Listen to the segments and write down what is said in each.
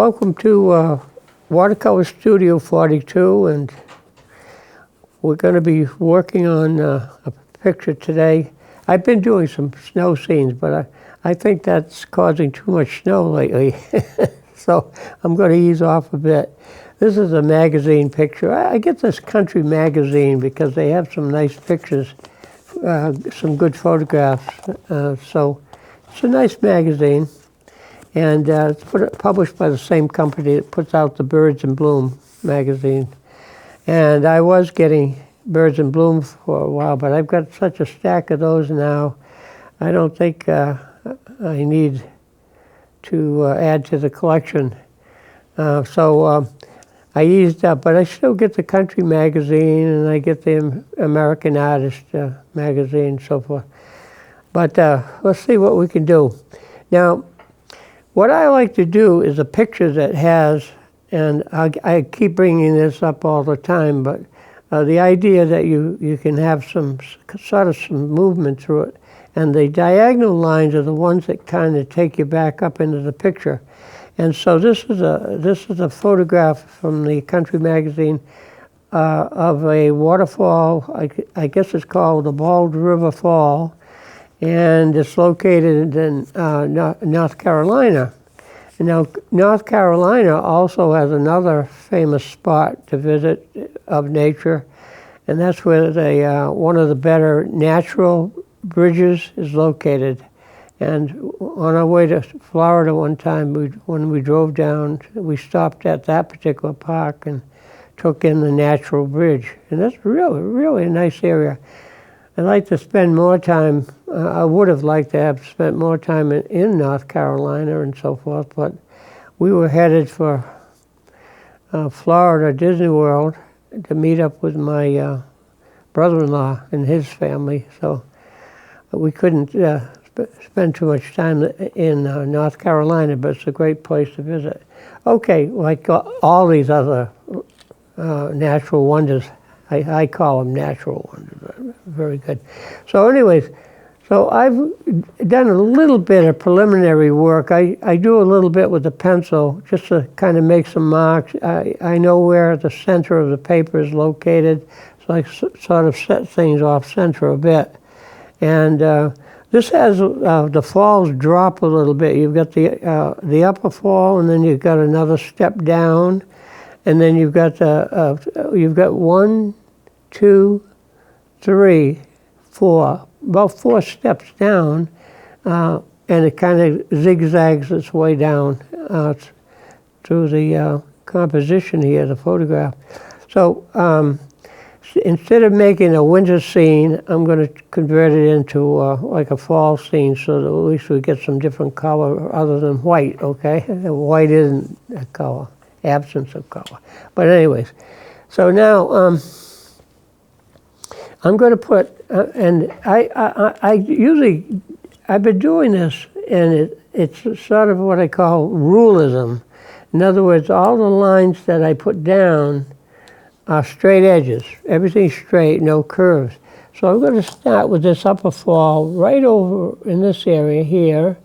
Welcome to Watercolor Studio 42, and we're going to be working on a picture today. I've been doing some snow scenes, but I think that's causing too much snow lately. So I'm going to ease off a bit. This is a magazine picture. I get this country magazine because they have some nice pictures, some good photographs. So it's a nice magazine. And it's published by the same company that puts out the Birds in Bloom magazine. And I was getting Birds in Bloom for a while, but I've got such a stack of those now. I don't think I need to add to the collection. So I eased up, but I still get the country magazine, and I get the American Artist magazine and so forth. But let's see what we can do. Now, what I like to do is a picture that has, and I keep bringing this up all the time, but the idea that you can have some movement through it, and the diagonal lines are the ones that kind of take you back up into the picture. And so this is a photograph from the country magazine of a waterfall. I guess it's called the Bald River Fall. And it's located in North Carolina. And now, North Carolina also has another famous spot to visit of nature, and that's where one of the better natural bridges is located. And on our way to Florida one time, when we drove down, we stopped at that particular park and took in the natural bridge. And that's really, really a nice area. I'd like to spend more time, I would have liked to have spent more time in North Carolina and so forth, but we were headed for Florida, Disney World, to meet up with my brother-in-law and his family, so we couldn't spend too much time in North Carolina, but it's a great place to visit. Okay, like all these other natural wonders, I call them natural wonders. Very good. So anyways, so I've done a little bit of preliminary work. I do a little bit with the pencil just to kind of make some marks. I know where the center of the paper is located, so I sort of set things off center a bit. And this has the falls drop a little bit. You've got the upper fall, and then you've got another step down. And then you've got 1, 2, 3, 4, about 4 steps down, and it kind of zigzags its way down through the composition here, the photograph. So instead of making a winter scene, I'm going to convert it into like a fall scene, so that at least we get some different color other than white. Okay, white isn't a color. Absence of color. But anyways, so now I'm going to put, and I usually, I've been doing this, and it's sort of what I call rulism. In other words, all the lines that I put down are straight edges. Everything's straight, no curves. So I'm going to start with this upper fall right over in this area here,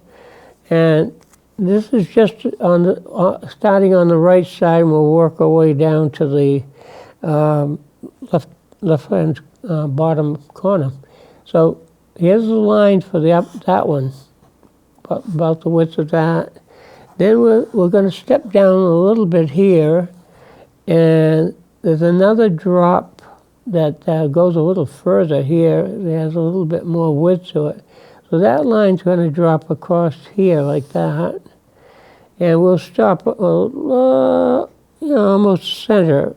and this is just on the starting on the right side, and we'll work our way down to the left-hand bottom corner. So here's the line for that one, about the width of that. Then we're going to step down a little bit here, and there's another drop that goes a little further here. It has a little bit more width to it. So that line's going to drop across here like that. And we'll stop, almost center.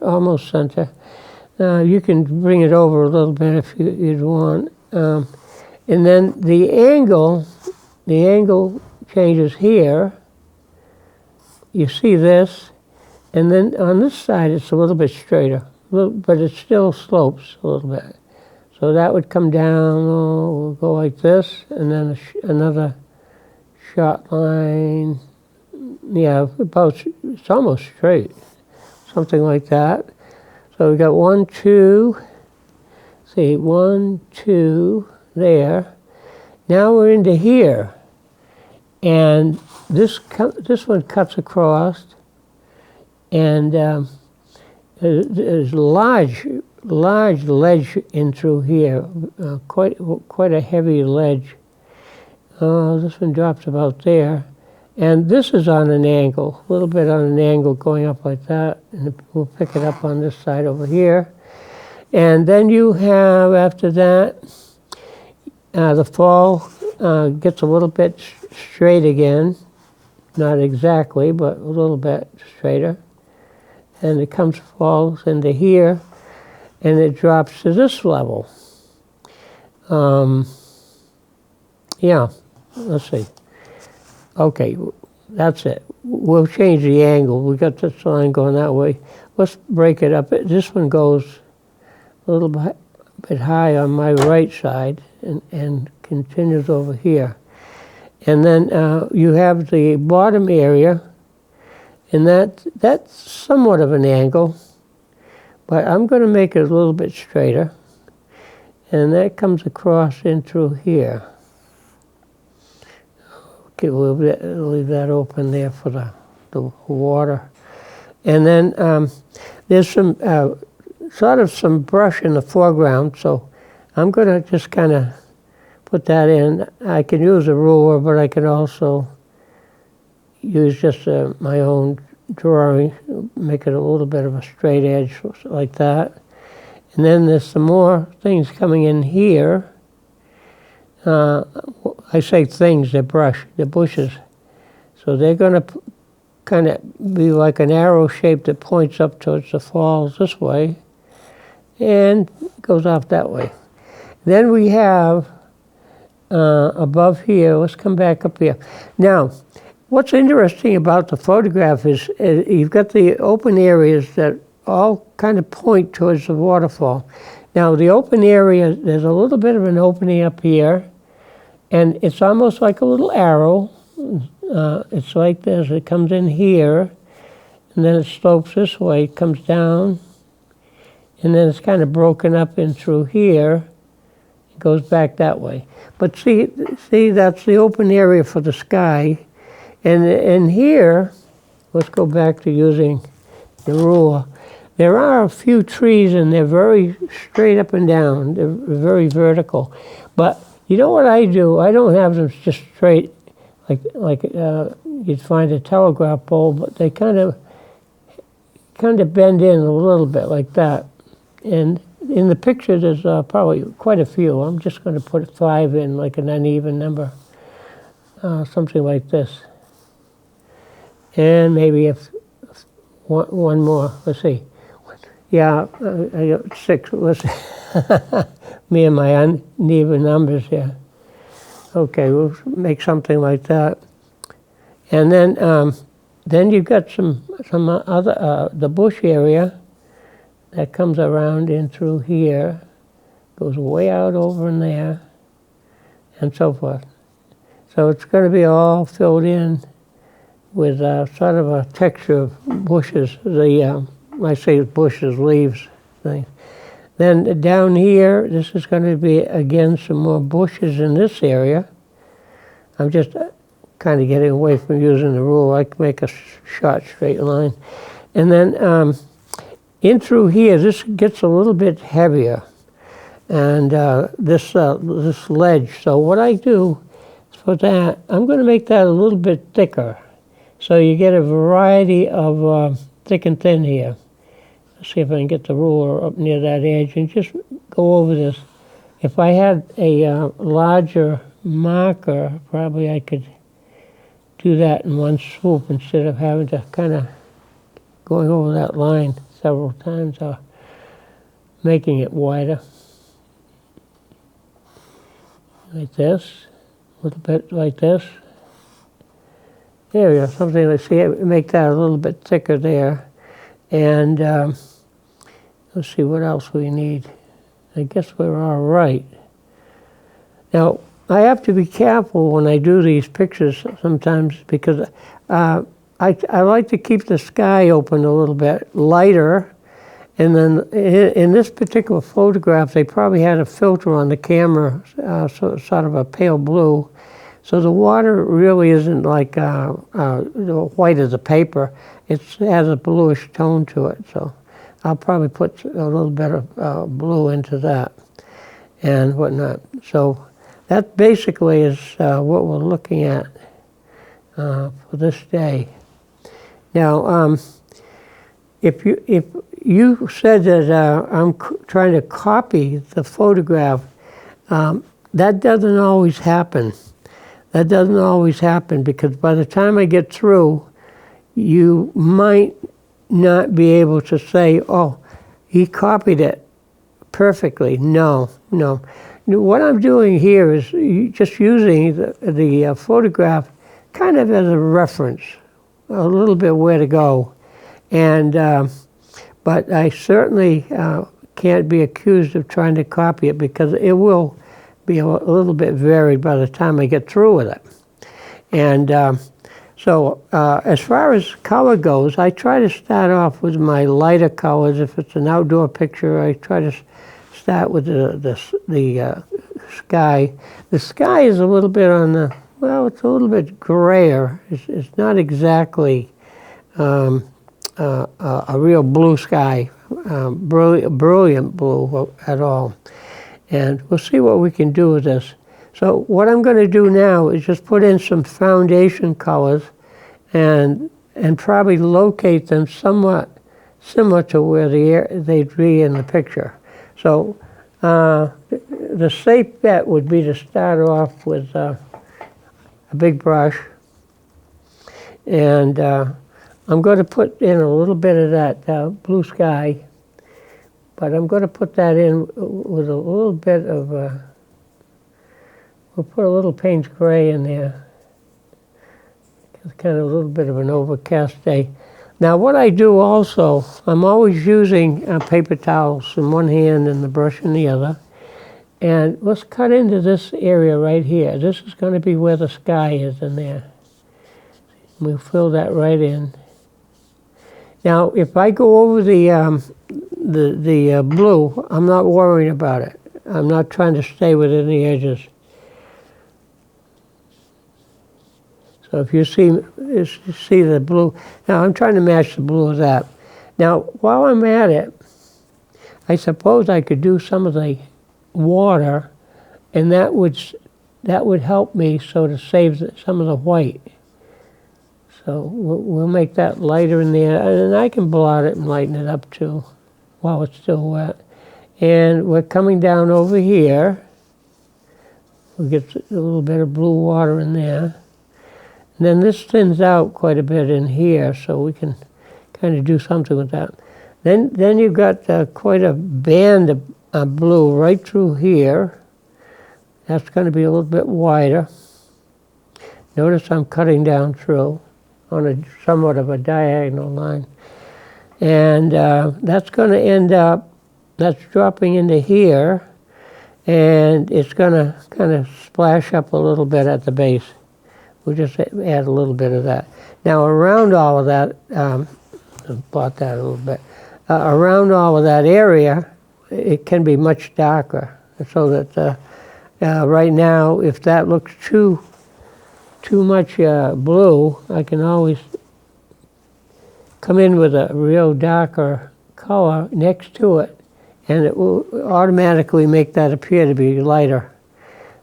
You can bring it over a little bit if you'd want. And then the angle changes here. You see this, and then on this side it's a little bit straighter, but it still slopes a little bit. So that would come down, we'll go like this, and then another short line. Yeah, it's almost straight, something like that. So we got 1, 2, see, 1, 2, there. Now we're into here, and this one cuts across, and there's large ledge in through here, quite a heavy ledge. This one drops about there, and this is on an angle, a little bit on an angle going up like that, and we'll pick it up on this side over here. And then you have, after that, the fall gets a little bit straight again, not exactly, but a little bit straighter. And it falls into here, and it drops to this level. Yeah, let's see. Okay, that's it. We'll change the angle. We got this line going that way. Let's break it up. This one goes a little bit high on my right side and continues over here. And then you have the bottom area, and that's somewhat of an angle, but I'm going to make it a little bit straighter. And that comes across in through here. Okay, we'll leave that open there for the water. And then there's some sort of some brush in the foreground, so I'm going to just kind of put that in. I can use a ruler, but I can also use just my own drawing, make it a little bit of a straight edge like that. And then there's some more things coming in here. I say things, they're bushes. So they're going to kind of be like an arrow shape that points up towards the falls this way and goes off that way. Then we have above here, let's come back up here. Now, what's interesting about the photograph is you've got the open areas that all kind of point towards the waterfall. Now, the open area, there's a little bit of an opening up here, and it's almost like a little arrow. It's like this. It comes in here, and then it slopes this way, it comes down, and then it's kind of broken up in through here. It goes back that way. But see, that's the open area for the sky. And here, let's go back to using the ruler. There are a few trees, and they're very straight up and down. They're very vertical. But you know what I do? I don't have them just straight, like you'd find a telegraph pole, but they kind of bend in a little bit like that. And in the picture, there's probably quite a few. I'm just going to put 5 in, like an uneven number, something like this. And maybe if one more. Let's see. Yeah, I got 6. Let's me and my uneven numbers here. Okay, we'll make something like that. And then you've got some other the bush area that comes around in through here, goes way out over in there, and so forth. So it's going to be all filled in with sort of a texture of bushes. I say bushes, leaves thing. Then down here, this is going to be, again, some more bushes in this area. I'm just kind of getting away from using the ruler. I can make a short straight line. And then in through here, this gets a little bit heavier. And this ledge. So what I do is for that, I'm going to make that a little bit thicker. So you get a variety of thick and thin here. Let's see if I can get the ruler up near that edge and just go over this. If I had a larger marker, probably I could do that in one swoop instead of having to kind of going over that line several times or making it wider. Like this, a little bit like this. There we go, something like, see, make that a little bit thicker there. And let's see what else we need. I guess we're all right. Now, I have to be careful when I do these pictures sometimes because I like to keep the sky open a little bit lighter. And then in this particular photograph, they probably had a filter on the camera, sort of a pale blue. So the water really isn't like white as a paper. It has a bluish tone to it. So I'll probably put a little bit of blue into that and whatnot. So that basically is what we're looking at for this day. Now, if you said that I'm trying to copy the photograph, that doesn't always happen. That doesn't always happen because by the time I get through, you might not be able to say, oh, he copied it perfectly. No. What I'm doing here is just using the photograph kind of as a reference, a little bit where to go. And but I certainly can't be accused of trying to copy it because it will be a little bit varied by the time I get through with it. And so as far as color goes, I try to start off with my lighter colors. If it's an outdoor picture, I try to start with the sky. The sky is a little bit on the, well, it's a little bit grayer. It's not exactly a real blue sky, brilliant blue at all. And we'll see what we can do with this. So what I'm going to do now is just put in some foundation colors and probably locate them somewhat similar to where they'd be in the picture. So the safe bet would be to start off with a big brush. And I'm going to put in a little bit of that blue sky. But I'm going to put that in with a little bit of, we'll put a little Payne's Gray in there. It's kind of a little bit of an overcast day. Now what I do also, I'm always using paper towels in one hand and the brush in the other. And let's cut into this area right here. This is going to be where the sky is in there. We'll fill that right in. Now if I go over the blue, I'm not worrying about it. I'm not trying to stay within the edges. So if you see the blue, now I'm trying to match the blue with that. Now while I'm at it, I suppose I could do some of the water, and that would help me so to save some of the white. So we'll make that lighter in there, and I can blot it and lighten it up too while it's still wet. And we're coming down over here. We'll get a little bit of blue water in there. And then this thins out quite a bit in here, so we can kind of do something with that. Then you've got quite a band of blue right through here. That's going to be a little bit wider. Notice I'm cutting down through on a somewhat of a diagonal line. And that's going to end up, that's dropping into here, and it's going to kind of splash up a little bit at the base. We'll just add a little bit of that. Now around all of that, blot that a little bit, around all of that area, it can be much darker. So that right now, if that looks too much blue, I can always come in with a real darker color next to it, and it will automatically make that appear to be lighter.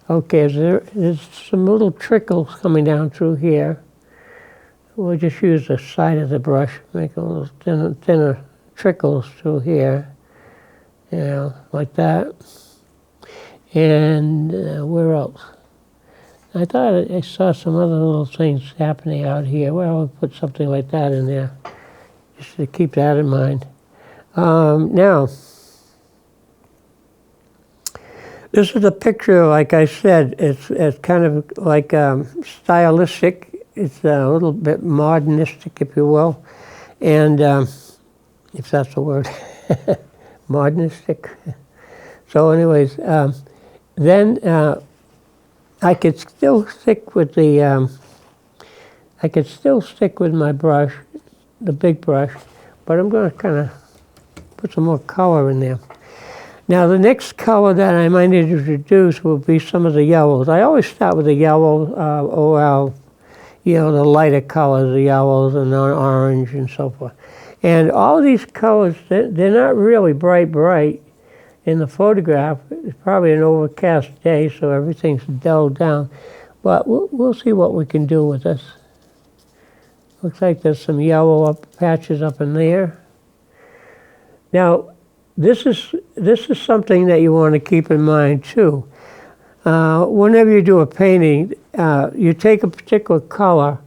Okay, there's some little trickles coming down through here. We'll just use the side of the brush, make a little thinner trickles through here, you know, like that. And where else? I thought I saw some other little things happening out here. Well, we'll put something like that in there, just to keep that in mind. Now, this is a picture, like I said, it's kind of like stylistic. It's a little bit modernistic, if you will. And if that's the word, modernistic. So anyways, then I could still stick with the, I could still stick with my brush, the big brush, but I'm going to kind of put some more color in there. Now the next color that I might introduce will be some of the yellows. I always start with the yellow, the lighter colors, the yellows and the orange and so forth. And all these colors, they're not really bright. In the photograph, it's probably an overcast day, so everything's dulled down. But we'll see what we can do with this. Looks like there's some yellow patches up in there. Now, this is something that you want to keep in mind too. Whenever you do a painting, you take a particular color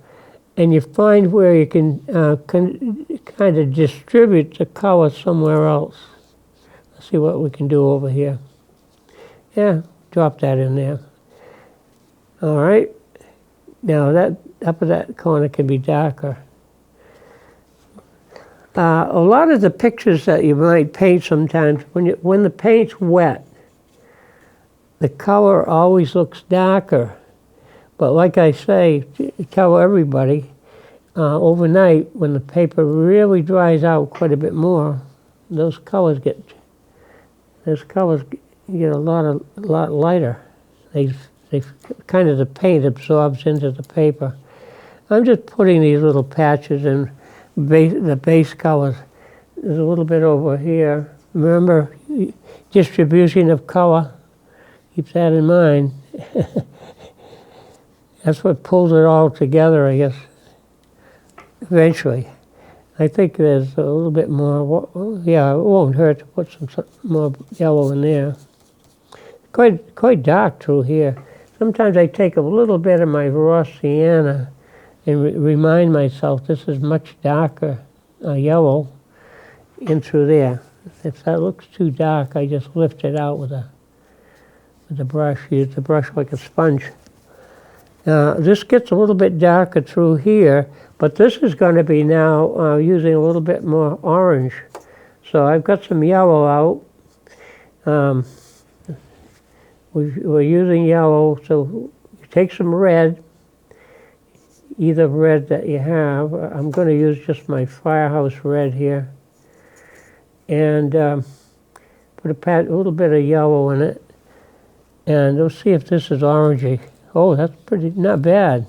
and you find where you can kind of distribute the color somewhere else. Let's see what we can do over here. Yeah, drop that in there. All right. Now that up of that corner can be darker. A lot of the pictures that you might paint sometimes, when the paint's wet, the color always looks darker. But like I say, tell everybody, overnight, when the paper really dries out quite a bit more, those colors get a lot lighter. They kind of, the paint absorbs into the paper. I'm just putting these little patches in the base colors. There's a little bit over here. Remember, distribution of color. Keep that in mind. That's what pulls it all together, I guess, eventually. I think there's a little bit more, yeah, it won't hurt to put some more yellow in there. Quite dark through here. Sometimes I take a little bit of my raw sienna and remind myself this is much darker yellow in through there. If that looks too dark, I just lift it out with the brush. Use the brush like a sponge. This gets a little bit darker through here, but this is going to be now using a little bit more orange. So I've got some yellow out. We're using yellow, so you take some red, either red that you have. I'm going to use just my firehouse red here. And put a little bit of yellow in it. And we'll see if this is orangey. Oh, that's not bad.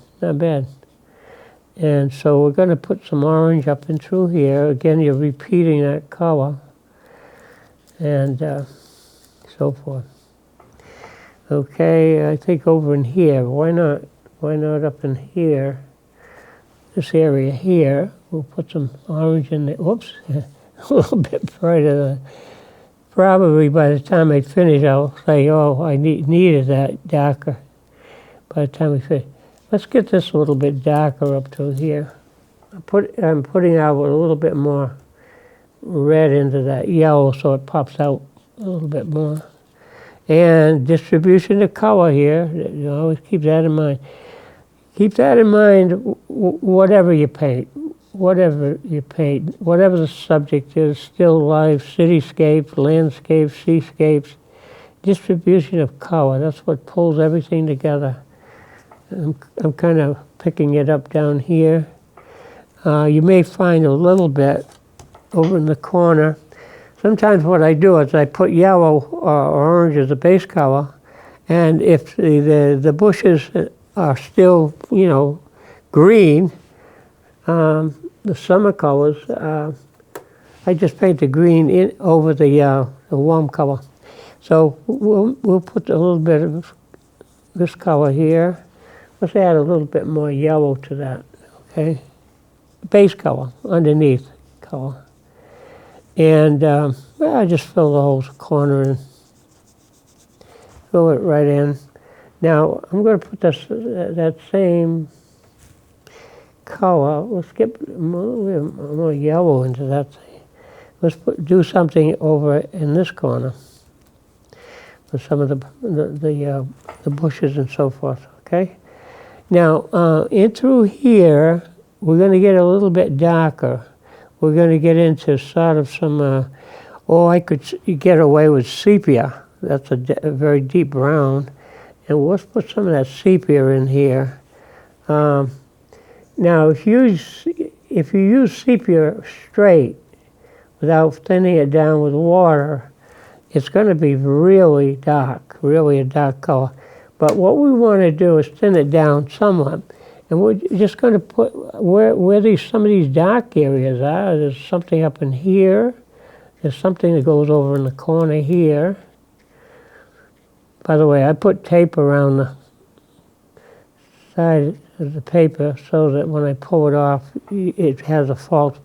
And so we're going to put some orange up and through here. Again, you're repeating that color. And so forth. Okay, I think over in here, why not up in here, this area here, we'll put some orange in there. Whoops, a little bit brighter. Probably by the time I finish, I'll say, oh, I needed that darker. By the time we finish. Let's get this a little bit darker up to here. I'm putting out a little bit more red into that yellow so it pops out a little bit more. And distribution of color here, you always keep that in mind. Keep that in mind whatever you paint, whatever the subject is, still life, cityscapes, landscapes, seascapes, distribution of color, that's what pulls everything together. I'm kind of picking it up down here. You may find a little bit over in the corner. Sometimes what I do is I put yellow or orange as a base color, and if the bushes are still, green, the summer colors, I just paint the green in over the warm color. So we'll put a little bit of this color here. Let's add a little bit more yellow to that, okay? Base color, underneath color. And I just fill the whole corner in. Fill it right in. Now, I'm going to put that same color. Let's get more yellow into that thing. Let's do something over in this corner with some of the bushes and so forth, okay? Now, in through here, we're going to get a little bit darker. We're going to get into sort of some, I could get away with sepia. That's a very deep brown. And let's put some of that sepia in here. Now, if you use sepia straight, without thinning it down with water, it's going to be really dark, really a dark color. But what we want to do is thin it down somewhat. And we're just going to put where some of these dark areas are. There's something up in here. There's something that goes over in the corner here. By the way, I put tape around the side of the paper so that when I pull it off, it has a false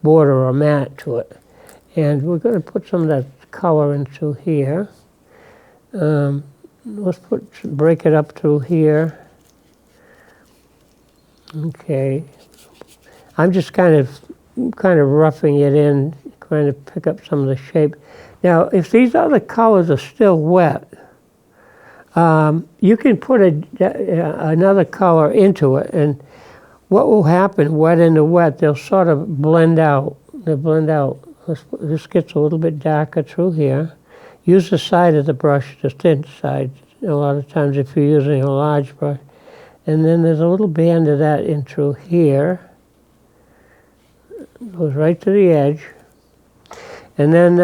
border or mat to it. And we're going to put some of that color into here. Let's break it up through here. Okay. I'm just kind of roughing it in, trying to pick up some of the shape. Now, if these other colors are still wet, you can put another color into it, and what will happen, wet into wet, they'll sort of blend out. They'll blend out. This gets a little bit darker through here. Use the side of the brush, the thin side, a lot of times if you're using a large brush. And then there's a little band of that in through here. Goes right to the edge. And then,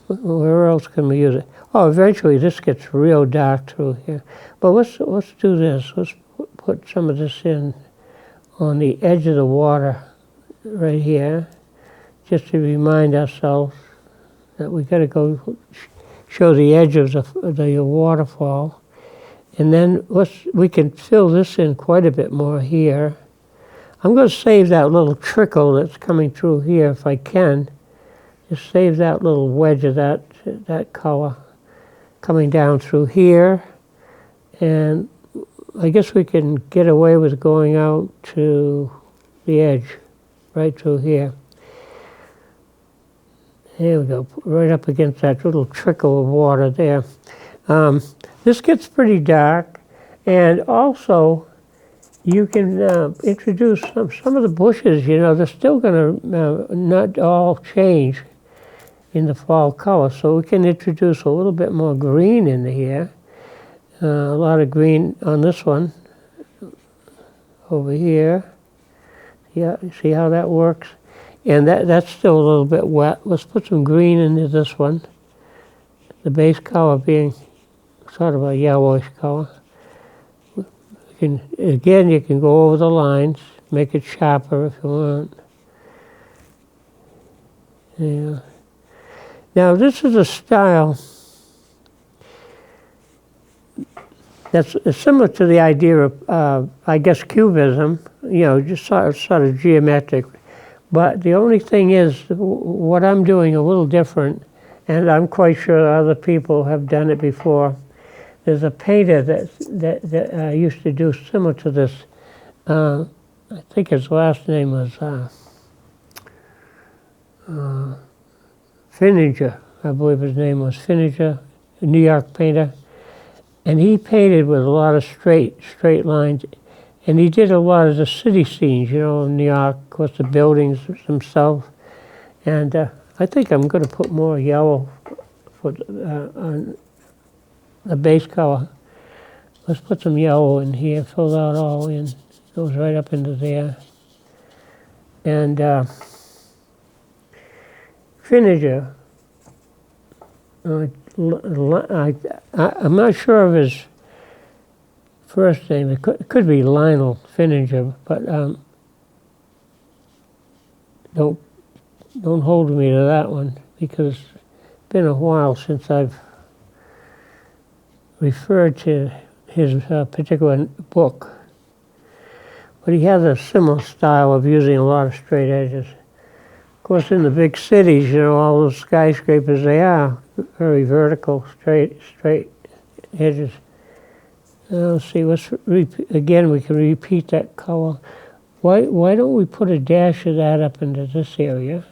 where else can we use it? Oh, eventually this gets real dark through here. But let's do this. Let's put some of this in on the edge of the water right here, just to remind ourselves that we got to go show the edge of the waterfall. And then we can fill this in quite a bit more here. I'm going to save that little trickle that's coming through here if I can. Just save that little wedge of that color coming down through here. And I guess we can get away with going out to the edge, right through here. There we go, right up against that little trickle of water there. This gets pretty dark, and also you can introduce some of the bushes. You know, they're still going to not all change in the fall color, so we can introduce a little bit more green in here. A lot of green on this one over here. Yeah, see how that works? And that's still a little bit wet. Let's put some green into this one. The base color being sort of a yellowish color. Again, you can go over the lines, make it sharper if you want. Yeah. Now this is a style that's similar to the idea of, I guess, cubism. You know, just sort of geometric. But the only thing is, what I'm doing a little different, and I'm quite sure other people have done it before. There's a painter that used to do similar to this. I think his last name was Finninger. I believe his name was Finninger, a New York painter. And he painted with a lot of straight lines. And he did a lot of the city scenes, you know, in New York, of course, the buildings themselves. And I think I'm going to put more yellow for on the base color. Let's put some yellow in here, fill that all in. Goes right up into there. And Finninger, I'm not sure of his first name. It could be Lionel Finninger, but don't hold me to that one, because it's been a while since I've referred to his particular book. But he has a similar style of using a lot of straight edges. Of course, in the big cities, you know, all those skyscrapers, they are very vertical, straight edges. Let's see, again, we can repeat that color. Why don't we put a dash of that up into this area?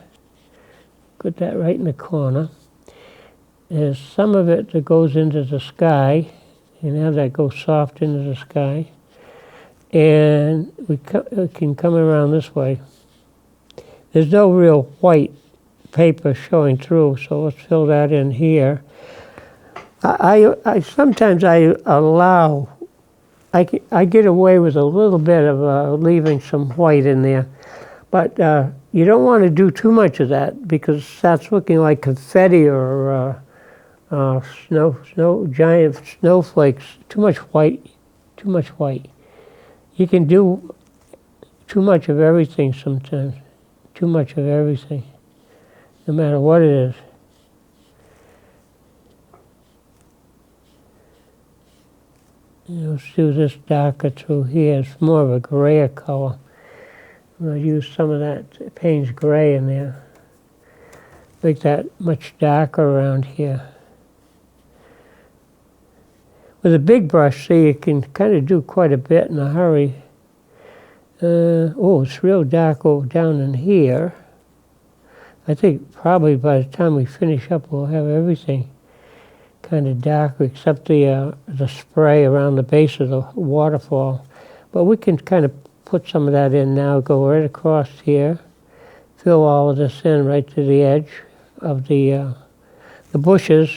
Put that right in the corner. There's some of it that goes into the sky, and have that go soft into the sky. And we can come around this way. There's no real white paper showing through, so let's fill that in here. I sometimes allow, I get away with a little bit of leaving some white in there, But you don't want to do too much of that because it starts looking like confetti or giant snowflakes. Too much white. Too much white. You can do too much of everything sometimes. Too much of everything, no matter what it is. Let's do this darker through here. It's more of a grayer color. I'm going to use some of that Payne's gray in there. Make that much darker around here. With a big brush, see, you can kind of do quite a bit in a hurry. Oh, it's real dark over down in here. I think probably by the time we finish up, we'll have everything kind of dark except the spray around the base of the waterfall. But we can kind of put some of that in now, go right across here, fill all of this in right to the edge of the bushes.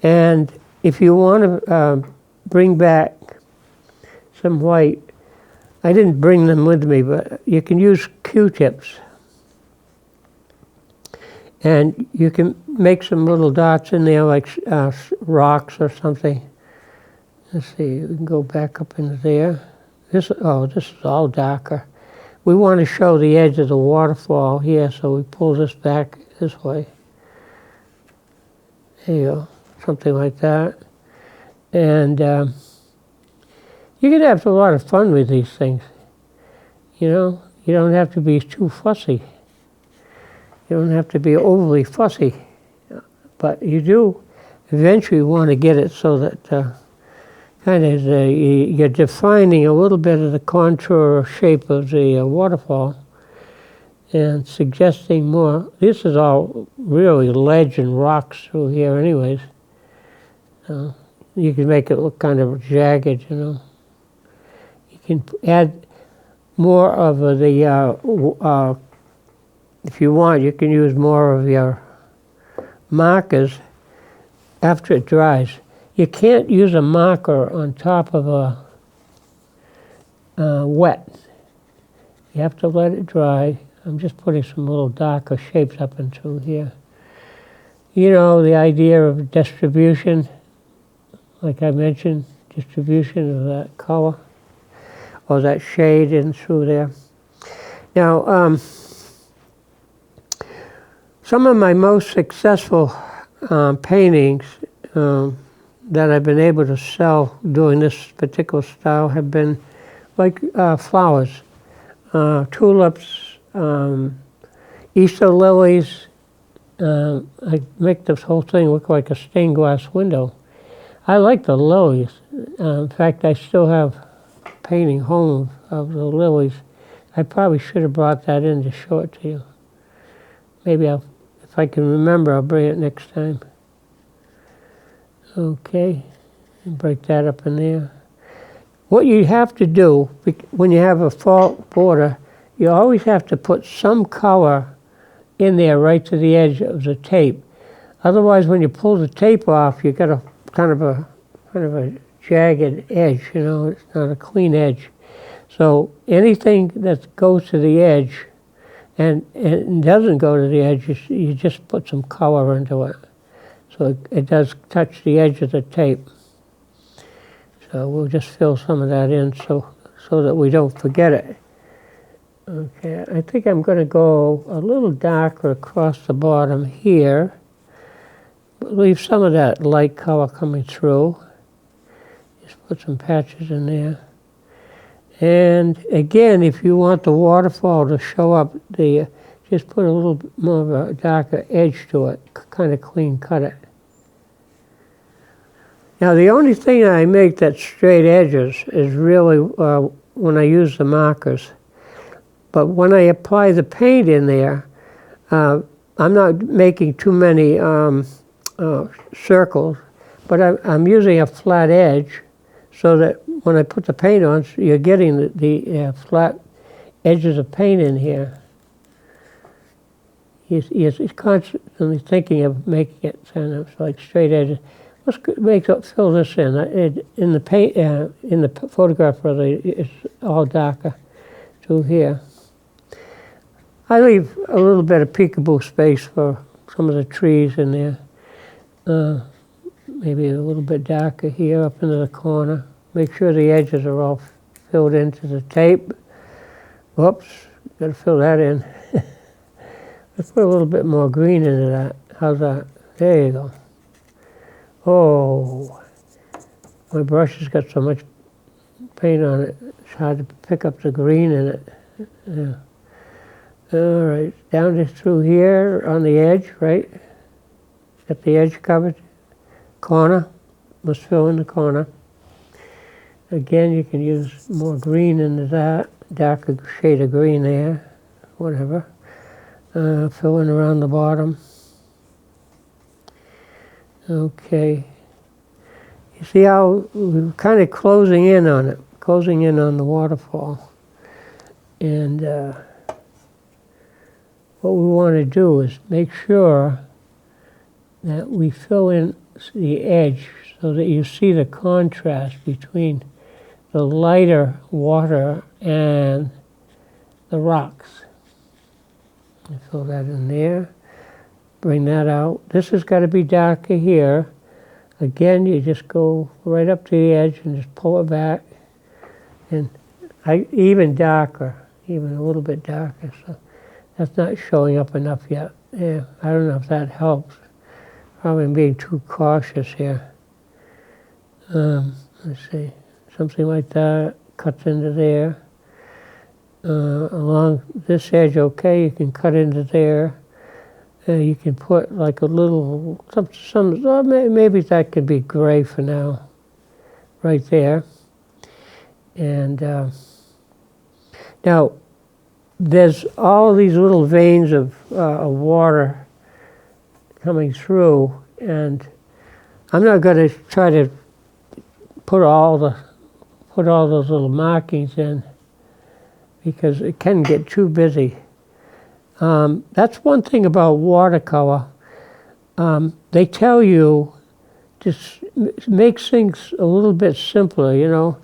And if you want to bring back some white, I didn't bring them with me, but you can use Q-tips. And you can make some little dots in there like rocks or something. Let's see, we can go back up into there. This is all darker. We want to show the edge of the waterfall here, so we pull this back this way. There you go, something like that. And you can have a lot of fun with these things. You know, you don't have to be too fussy. You don't have to be overly fussy, but you do eventually want to get it so that kind of you're defining a little bit of the contour or shape of the waterfall and suggesting more. This is all really ledge and rocks through here anyways. You can make it look kind of jagged, you know. You can add more of the if you want, you can use more of your markers after it dries. You can't use a marker on top of a wet. You have to let it dry. I'm just putting some little darker shapes up and through here. You know, the idea of distribution, like I mentioned, distribution of that color or that shade in through there. Now, some of my most successful paintings that I've been able to sell doing this particular style have been like flowers, tulips, Easter lilies. I make this whole thing look like a stained glass window. I like the lilies. In fact, I still have a painting home of the lilies. I probably should have brought that in to show it to you. Maybe if I can remember, I'll bring it next time. Okay, and break that up in there. What you have to do when you have a fault border, you always have to put some color in there right to the edge of the tape. Otherwise, when you pull the tape off, you get a kind of a jagged edge. You know, it's not a clean edge. So anything that goes to the edge and doesn't go to the edge, you just put some color into it. So it does touch the edge of the tape. So we'll just fill some of that in so that we don't forget it. Okay, I think I'm going to go a little darker across the bottom here. Leave some of that light color coming through. Just put some patches in there. And again, if you want the waterfall to show up, just put a little more of a darker edge to it, kind of clean cut it. Now the only thing I make that's straight edges is really when I use the markers. But when I apply the paint in there, I'm not making too many circles, but I'm using a flat edge so that when I put the paint on, you're getting the flat edges of paint in here. He's constantly thinking of making it kind of like straight edges. Let's fill this in. In the paint, in the photograph, it's all darker through here. I leave a little bit of peekaboo space for some of the trees in there. Maybe a little bit darker here up into the corner. Make sure the edges are all filled into the tape. Whoops, got to fill that in. Let's put a little bit more green into that. How's that? There you go. Oh, my brush has got so much paint on it. It's hard to pick up the green in it. Yeah. All right, down to through here on the edge, right? Got the edge covered. Corner, must fill in the corner. Again, you can use more green into that, darker shade of green there, whatever. Fill in around the bottom. Okay. You see how we're kind of closing in on it, closing in on the waterfall. And what we want to do is make sure that we fill in the edge so that you see the contrast between the lighter water and the rocks. You fill that in there, bring that out. This has got to be darker here. Again, you just go right up to the edge and just pull it back. And even darker, even a little bit darker. So that's not showing up enough yet. Yeah, I don't know if that helps. Probably I'm being too cautious here. Let's see, something like that cuts into there. Along this edge, okay, you can cut into there. You can put like a little, maybe that could be gray for now, right there. And now, there's all these little veins of water coming through, and I'm not going to try to put all those little markings in because it can get too busy. That's one thing about watercolor. They tell you to make things a little bit simpler, you know,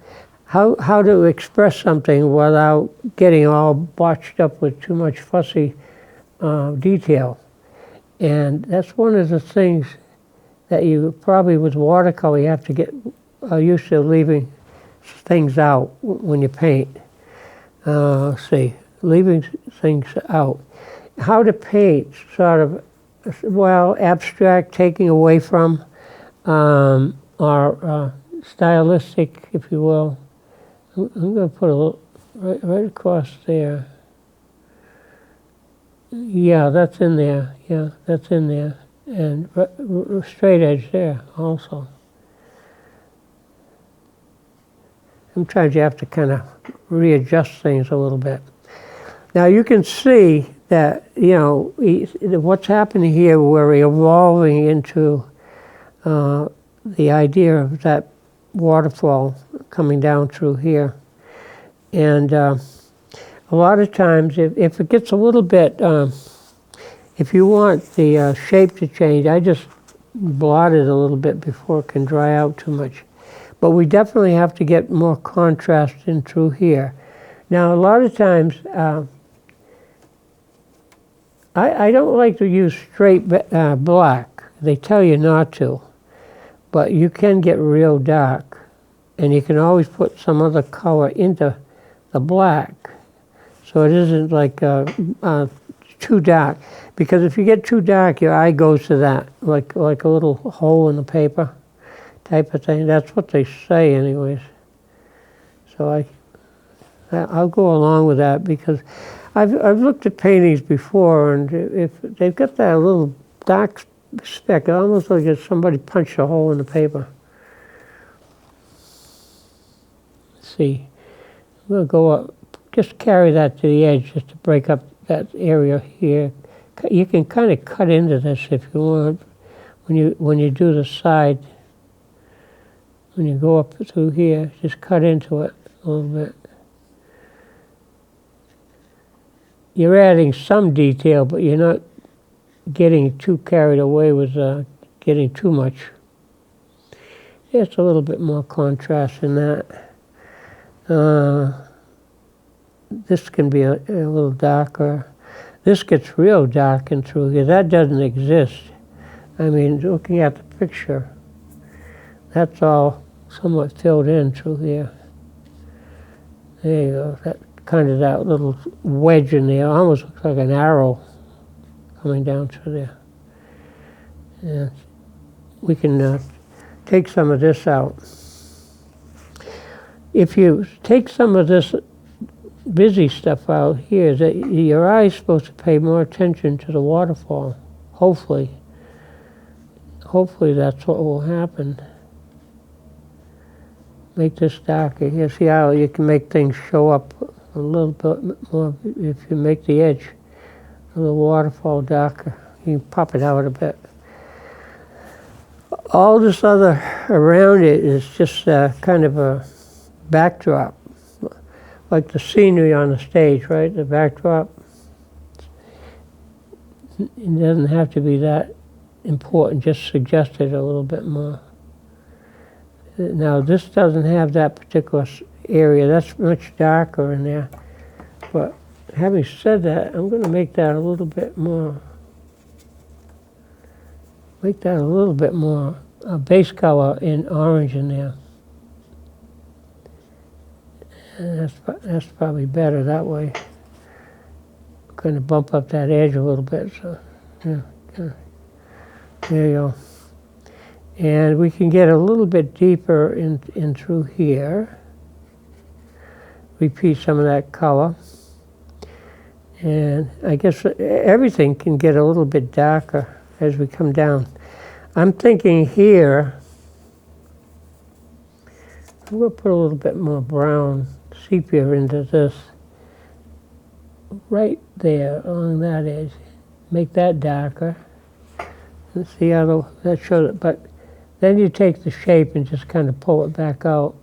how to express something without getting all botched up with too much fussy detail. And that's one of the things that you probably with watercolor you have to get used to leaving things out when you paint. See, leaving things out. How to paint, sort of, well, abstract, taking away from, or stylistic, if you will. I'm going to put a little right across there. Yeah, that's in there. Yeah, that's in there. And straight edge there also. Sometimes you have to kind of readjust things a little bit. Now you can see that, you know, what's happening here, we're evolving into the idea of that waterfall coming down through here. And a lot of times, if it gets a little bit, if you want the shape to change, I just blot it a little bit before it can dry out too much. But we definitely have to get more contrast in through here. Now, a lot of times, I don't like to use straight black. They tell you not to. But you can get real dark. And you can always put some other color into the black. So it isn't like too dark. Because if you get too dark, your eye goes to that, like a little hole in the paper type of thing. That's what they say anyways. So I'll go along with that because I've looked at paintings before, and if they've got that little dark speck, almost like if somebody punched a hole in the paper. Let's see, we'll go up, just carry that to the edge just to break up that area here. You can kind of cut into this if you want when you do the side. When you go up through here, just cut into it a little bit. You're adding some detail, but you're not getting too carried away with getting too much. Just a little bit more contrast in that. This can be a little darker. this gets real dark in through here. That doesn't exist. I mean, looking at the picture, that's all somewhat filled in through here. There you go. That kind of that little wedge in there almost looks like an arrow coming down through there. And we can take some of this out. If you take some of this busy stuff out here, that your eye's supposed to pay more attention to the waterfall. Hopefully that's what will happen. Make this darker here. See how you can make things show up a little bit more if you make the edge of the waterfall darker. You can pop it out a bit. All this other around it is just kind of a backdrop, like the scenery on the stage, right? The backdrop. It doesn't have to be that important, just suggest it a little bit more. Now this doesn't have that particular area, that's much darker in there. But having said that, I'm going to make that a little bit more, base color in orange in there. And that's probably better that way. Kind of bump up that edge a little bit, so yeah. There you go. And we can get a little bit deeper in through here. Repeat some of that color. And I guess everything can get a little bit darker as we come down. I'm thinking here, I'm going to put a little bit more brown sepia into this. Right there along that edge. Make that darker. And see how that shows it. But then you take the shape and just kind of pull it back out.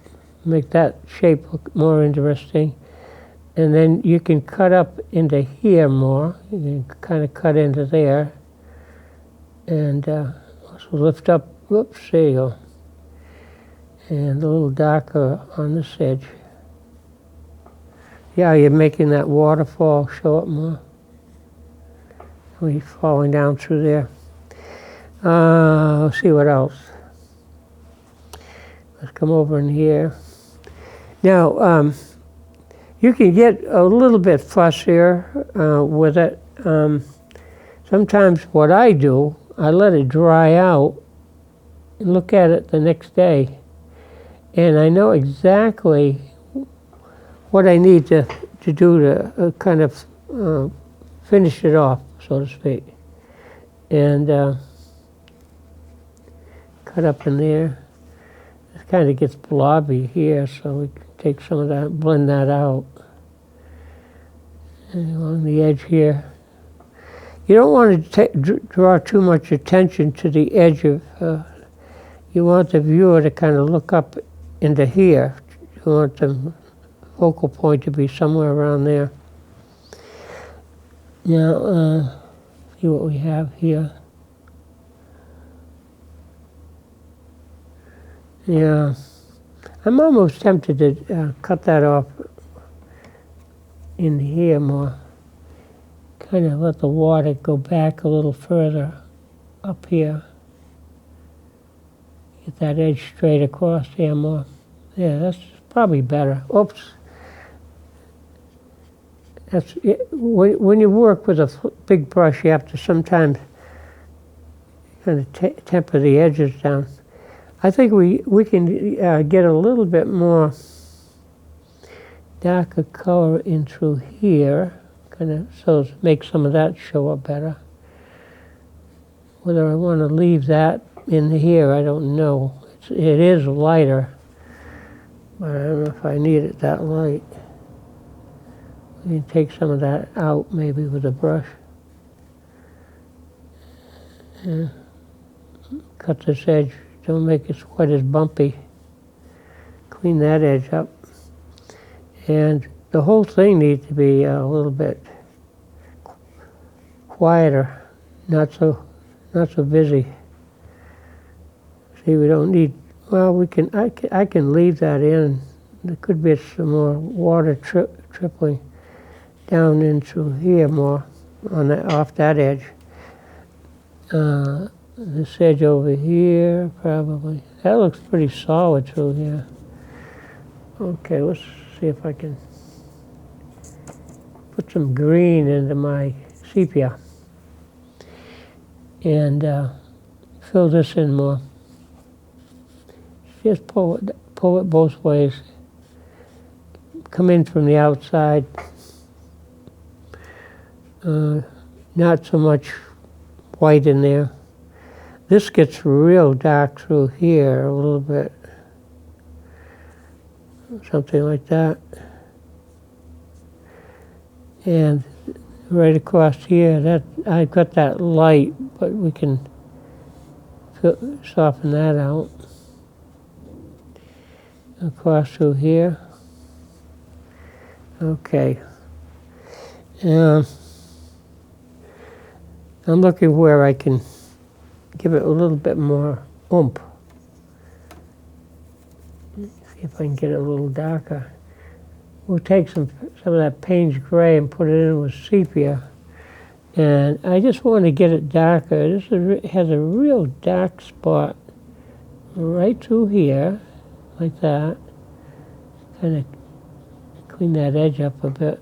Make that shape look more interesting. And then you can cut up into here more. You can kind of cut into there. And also lift up, whoops, there you go. And a little darker on this edge. Yeah, you're making that waterfall show up more. We're falling down through there. Let's see what else. Let's come over in here. Now, you can get a little bit fussier with it. Sometimes what I do, I let it dry out and look at it the next day. And I know exactly what I need to do to kind of finish it off, so to speak. And cut up in there. It kind of gets blobby here, so we can take some of that, blend that out. And along the edge here. You don't want to draw too much attention to the edge of, you want the viewer to kind of look up into here. You want the focal point to be somewhere around there. Now, see what we have here. Yeah, I'm almost tempted to cut that off in here more. Kind of let the water go back a little further up here. Get that edge straight across here more. Yeah, that's probably better. Oops. That's it. When you work with a big brush, you have to sometimes kind of temper the edges down. I think we can get a little bit more darker color in through here, kind of so make some of that show up better. Whether I want to leave that in here, I don't know. It is lighter, but I don't know if I need it that light. We can take some of that out maybe with a brush. Yeah. Cut this edge. Don't make it quite as bumpy. Clean that edge up. And the whole thing needs to be a little bit quieter, not so busy. See, we don't need, well, I can leave that in. There could be some more water trickling down into here more. on that, off that edge. This edge over here, probably. That looks pretty solid through here. Okay, let's see if I can put some green into my sepia and fill this in more. Just pull it both ways. Come in from the outside. Not so much white in there. This gets real dark through here a little bit. Something like that. And right across here, that I've got that light, but we can soften that out. Across through here. Okay. I'm looking where I can give it a little bit more oomph. See if I can get it a little darker. We'll take some of that Payne's gray and put it in with sepia. And I just want to get it darker. This has a real dark spot right through here, like that. Kind of clean that edge up a bit.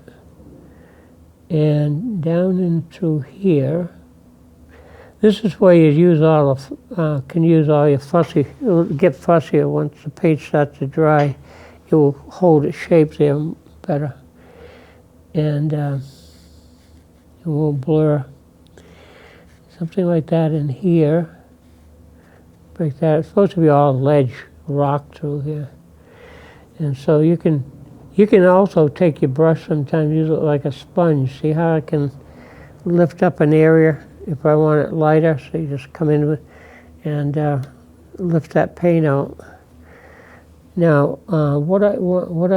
And down in through here. This is where you use all of, can use all your fussy. It'll get fussier once the paint starts to dry. It will hold its shape there better, and it won't blur. Something like that in here. Break that. It's supposed to be all ledge rock through here, and so you can also take your brush sometimes, use it like a sponge. See how I can lift up an area if I want it lighter. So you just come in with and lift that paint out. Now, what I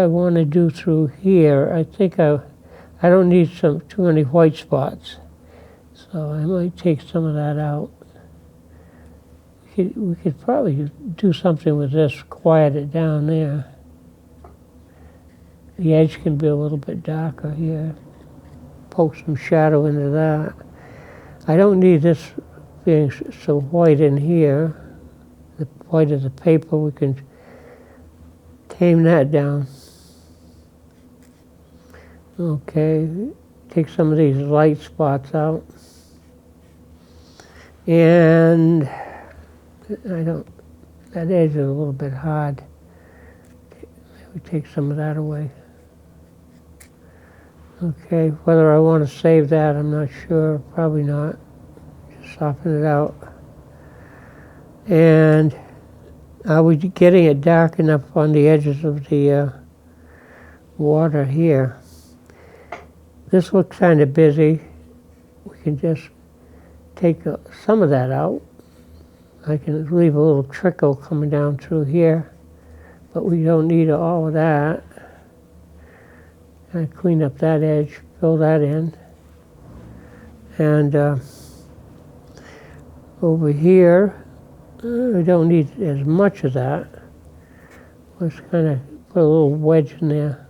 want to do through here, I think I don't need too many white spots, so I might take some of that out. We could probably do something with this, quiet it down there. The edge can be a little bit darker here. Poke some shadow into that. I don't need this being so white in here. The white of the paper, we can tame that down. Okay, take some of these light spots out. And that edge is a little bit hard. Maybe take some of that away. Okay, whether I want to save that, I'm not sure. Probably not. Just soften it out. And are we getting it dark enough on the edges of the water here? This looks kind of busy. We can just take some of that out. I can leave a little trickle coming down through here, but we don't need all of that. I clean up that edge, fill that in. And over here, we don't need as much of that. Let's kind of put a little wedge in there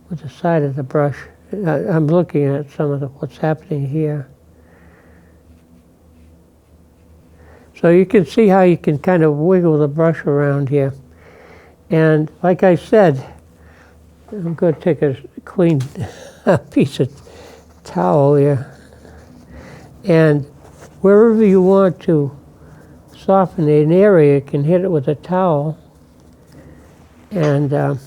with the side of the brush. I'm looking at some of what's happening here. So you can see how you can kind of wiggle the brush around here. And like I said, I'm going to take a clean piece of towel here. And wherever you want to soften an area, you can hit it with a towel. And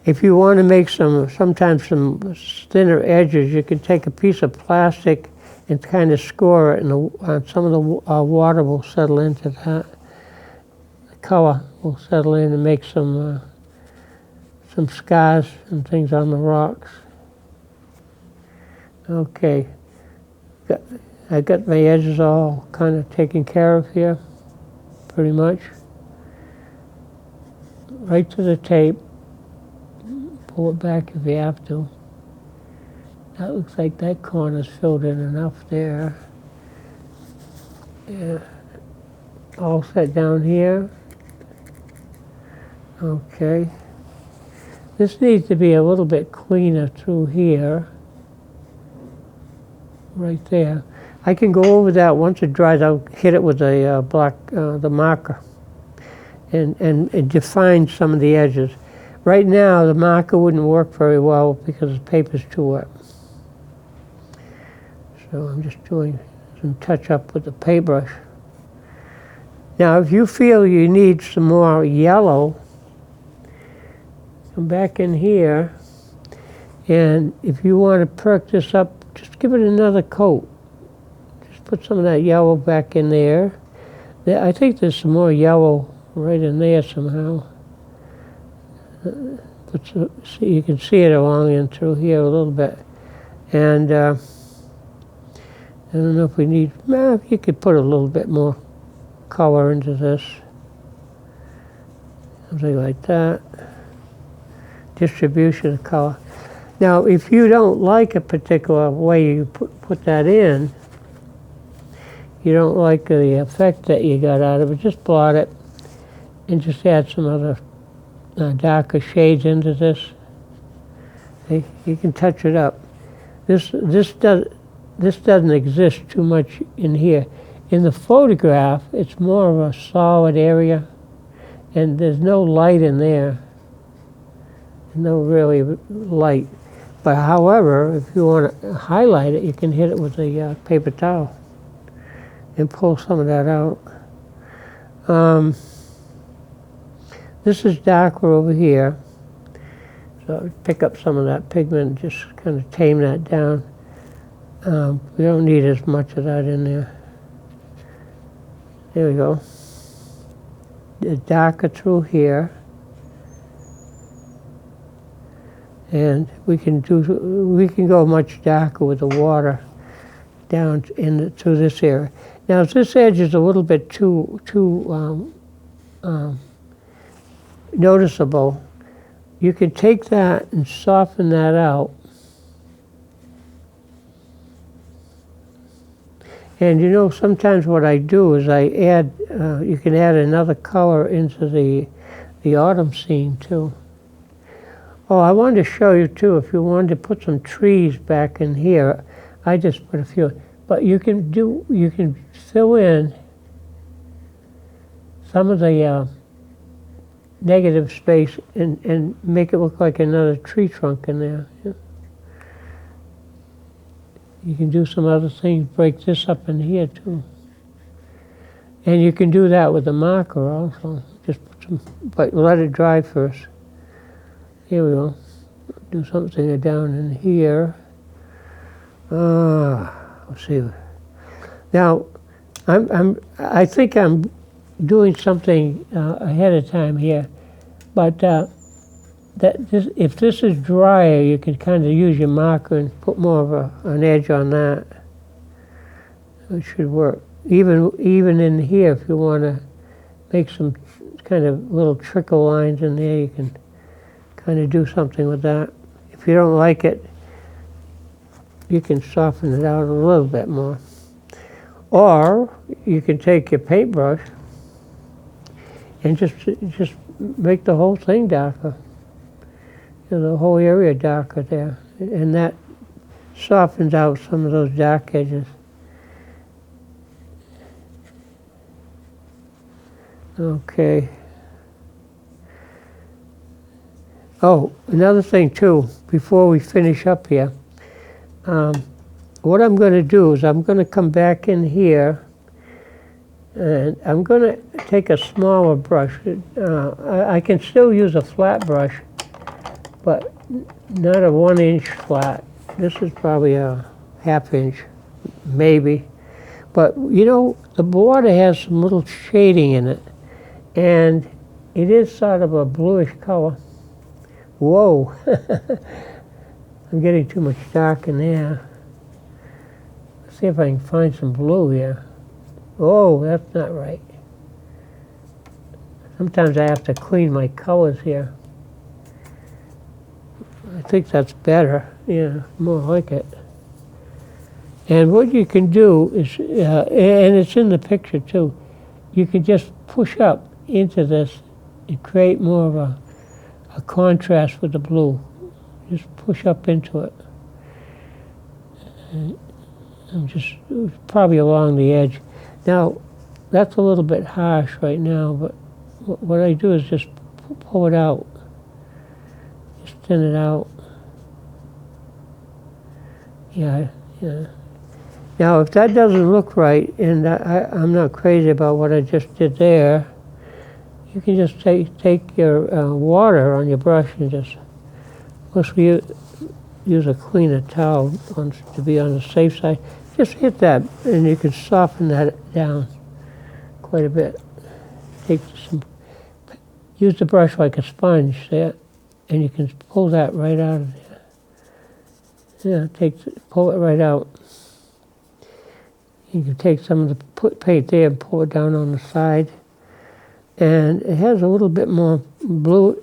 if you want to make sometimes some thinner edges, you can take a piece of plastic and kind of score it, and some of the water will settle into that. The color will settle in and make some scars and things on the rocks. Okay, I got my edges all kind of taken care of here, pretty much. Right to the tape. Pull it back if you have to. That looks like that corner's filled in enough there. Yeah. All set down here. Okay. This needs to be a little bit cleaner through here. right there. I can go over that once it dries. I'll hit it with a the marker, and define some of the edges. Right now, the marker wouldn't work very well because the paper's too wet. So I'm just doing some touch up with the paintbrush. Now, if you feel you need some more yellow, come back in here, and if you want to perk this up, just give it another coat. Just put some of that yellow back in there. I think there's some more yellow right in there somehow. You can see it along in through here a little bit. And I don't know if we need, you could put a little bit more color into this. Something like that. Distribution of color. Now, if you don't like a particular way you put that in, you don't like the effect that you got out of it, just blot it and just add some other darker shades into this. See? You can touch it up. This doesn't exist too much in here. In the photograph, it's more of a solid area, and there's no light in there. No really light. But however, if you want to highlight it, you can hit it with a paper towel and pull some of that out. This is darker over here. So pick up some of that pigment and just kind of tame that down. We don't need as much of that in there. There we go. It's darker through here. And we can go much darker with the water down through this area. Now, if this edge is a little bit too noticeable, you can take that and soften that out. And you know, sometimes what I do is I add, you can add another color into the autumn scene too. Oh, I wanted to show you too, if you wanted to put some trees back in here, I just put a few. But you can fill in some of the negative space and make it look like another tree trunk in there. Yeah. You can do some other things, break this up in here too. And you can do that with the marker also. Just put some, but let it dry first. Here we go. Do something down in here. Let's see. Now, I think I'm doing something ahead of time here, but if this is drier, you can kind of use your marker and put more of an edge on that. It should work. Even in here, if you want to make some kind of little trickle lines in there, you can kind of do something with that. If you don't like it, you can soften it out a little bit more. Or you can take your paintbrush and just make the whole thing darker. You know, the whole area darker there. And that softens out some of those dark edges. Okay. Oh, another thing too, before we finish up here, what I'm going to do is I'm going to come back in here and I'm going to take a smaller brush. I can still use a flat brush, but not a 1-inch flat. This is probably a 1/2 inch, maybe. But you know, the water has some little shading in it, and it is sort of a bluish color. Whoa, I'm getting too much dark in there. Let's see if I can find some blue here. Oh, that's not right. Sometimes I have to clean my colors here. I think that's better. Yeah, more like it. And what you can do is, and it's in the picture too, you can just push up into this and create more of a contrast with the blue. Just push up into it. I'm just probably along the edge. Now, that's a little bit harsh right now, but what I do is just pull it out, just thin it out. Yeah. Now, if that doesn't look right, and I'm not crazy about what I just did there, you can just take your water on your brush and just, mostly use a cleaner towel to be on the safe side. Just hit that, and you can soften that down quite a bit. Use the brush like a sponge there, and you can pull that right out of there. Yeah, pull it right out. You can take some of the paint there and pull it down on the side. And it has a little bit more blue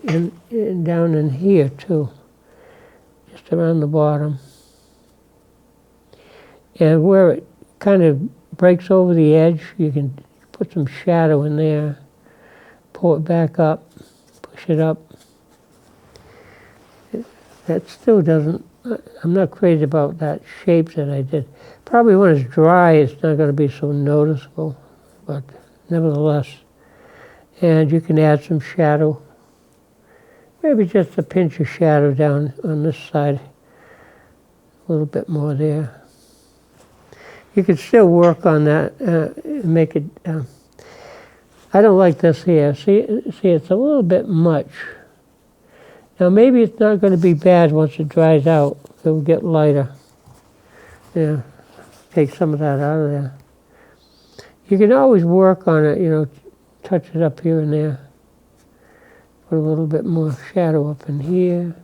down in here too, just around the bottom. And where it kind of breaks over the edge, you can put some shadow in there, pull it back up, push it up. That still doesn't, I'm not crazy about that shape that I did. Probably when it's dry, it's not going to be so noticeable, but nevertheless. And you can add some shadow, maybe just a pinch of shadow down on this side, a little bit more there. You can still work on that, make it, I don't like this here. See, it's a little bit much. Now maybe it's not going to be bad once it dries out. It will get lighter. Yeah, take some of that out of there. You can always work on it, touch it up here and there. Put a little bit more shadow up in here,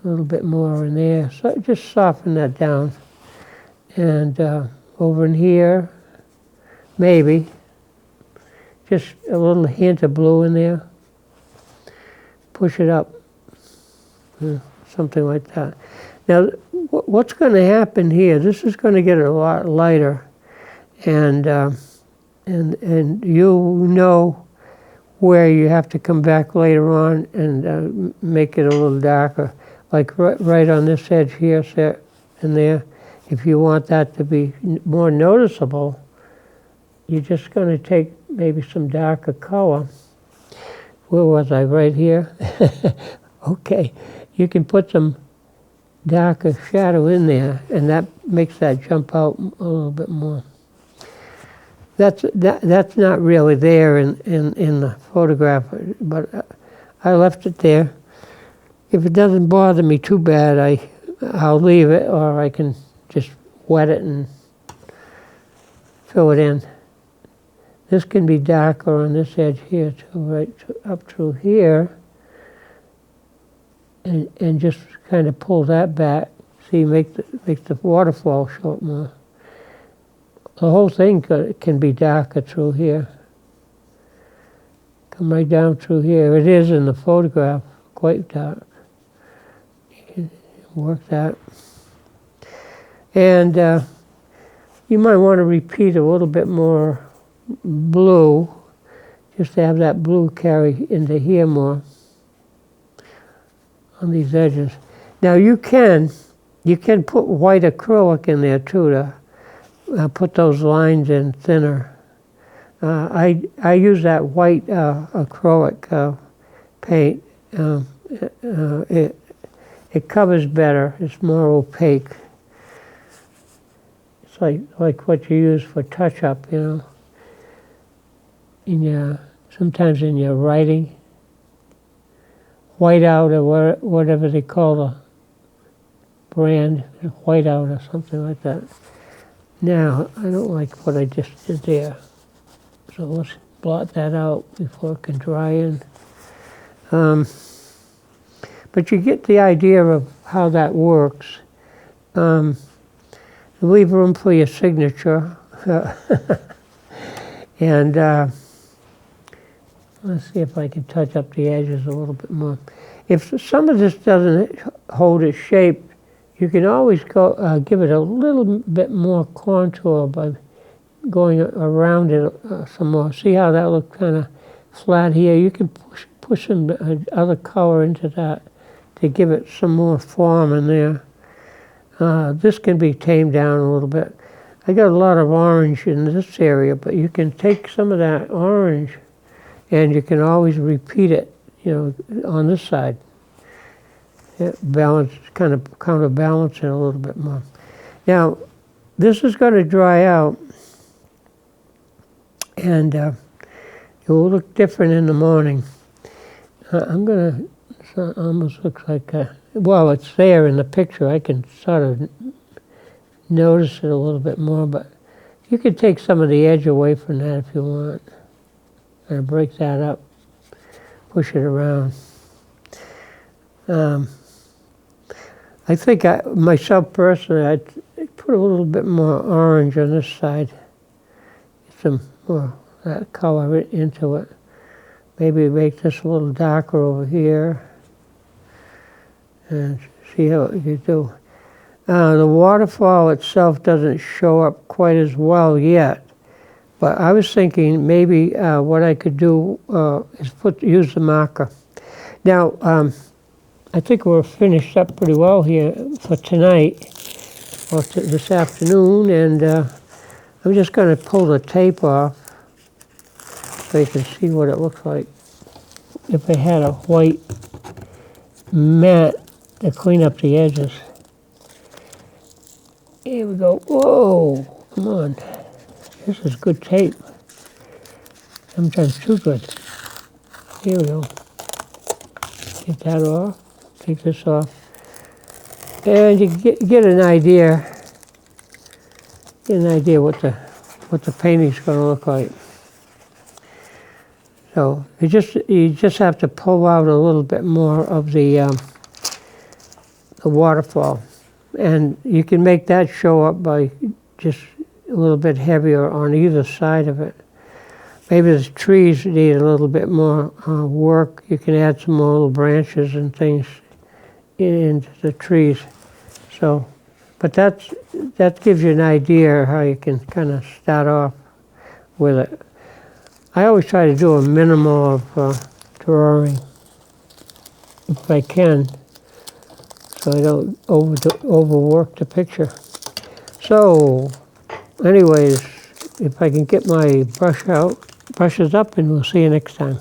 a little bit more in there. So just soften that down. And over in here, maybe, just a little hint of blue in there. Push it up, something like that. Now, what's going to happen here, this is going to get a lot lighter. And you know where you have to come back later on and make it a little darker. Like right on this edge here, and there. If you want that to be more noticeable, you're just going to take maybe some darker color. Where was I? Right here? Okay. You can put some darker shadow in there, and that makes that jump out a little bit more. That's not really there in the photograph, but I left it there. If it doesn't bother me too bad, I'll leave it, or I can just wet it and fill it in. This can be darker on this edge here too, right up through here, and just kind of pull that back. See, make the waterfall show up more. The whole thing can be darker through here. Come right down through here. It is in the photograph, quite dark. You can work that. And you might want to repeat a little bit more blue, just to have that blue carry into here more on these edges. Now you can put white acrylic in there too to put those lines in thinner. I use that white acrylic paint. It covers better. It's more opaque. It's like what you use for touch-up, sometimes in your writing, whiteout or whatever they call the brand, whiteout or something like that. Now, I don't like what I just did there, so let's blot that out before it can dry in. But you get the idea of how that works. Leave room for your signature. And let's see if I can touch up the edges a little bit more. If some of this doesn't hold its shape, you can always go give it a little bit more contour by going around it some more. See how that looks kind of flat here? You can push some other color into that to give it some more form in there. This can be tamed down a little bit. I got a lot of orange in this area, but you can take some of that orange and you can always repeat it, on this side. Balance, kind of counterbalance it a little bit more. Now, this is going to dry out, and it will look different in the morning. I'm going to, it almost looks like, well, it's there in the picture. I can sort of notice it a little bit more, but you could take some of the edge away from that if you want. And break that up, push it around. I think myself personally, I'd put a little bit more orange on this side. Get some more of that color into it. Maybe make this a little darker over here. And see how you do. The waterfall itself doesn't show up quite as well yet. But I was thinking maybe what I could do is use the marker. Now, I think we're finished up pretty well here for tonight, or this afternoon, and I'm just going to pull the tape off so you can see what it looks like. If I had a white mat to clean up the edges. Here we go. Whoa, come on. This is good tape. Sometimes too good. Here we go. Get that off. Take this off. And you get an idea. Get an idea what the painting's going to look like. So you just have to pull out a little bit more of the waterfall, and you can make that show up by just a little bit heavier on either side of it. Maybe the trees need a little bit more work. You can add some more little branches and things into the trees. So, but that gives you an idea how you can kind of start off with it. I always try to do a minimal of drawing if I can, so I don't overwork the picture. So, anyways, if I can get my brushes up, and we'll see you next time.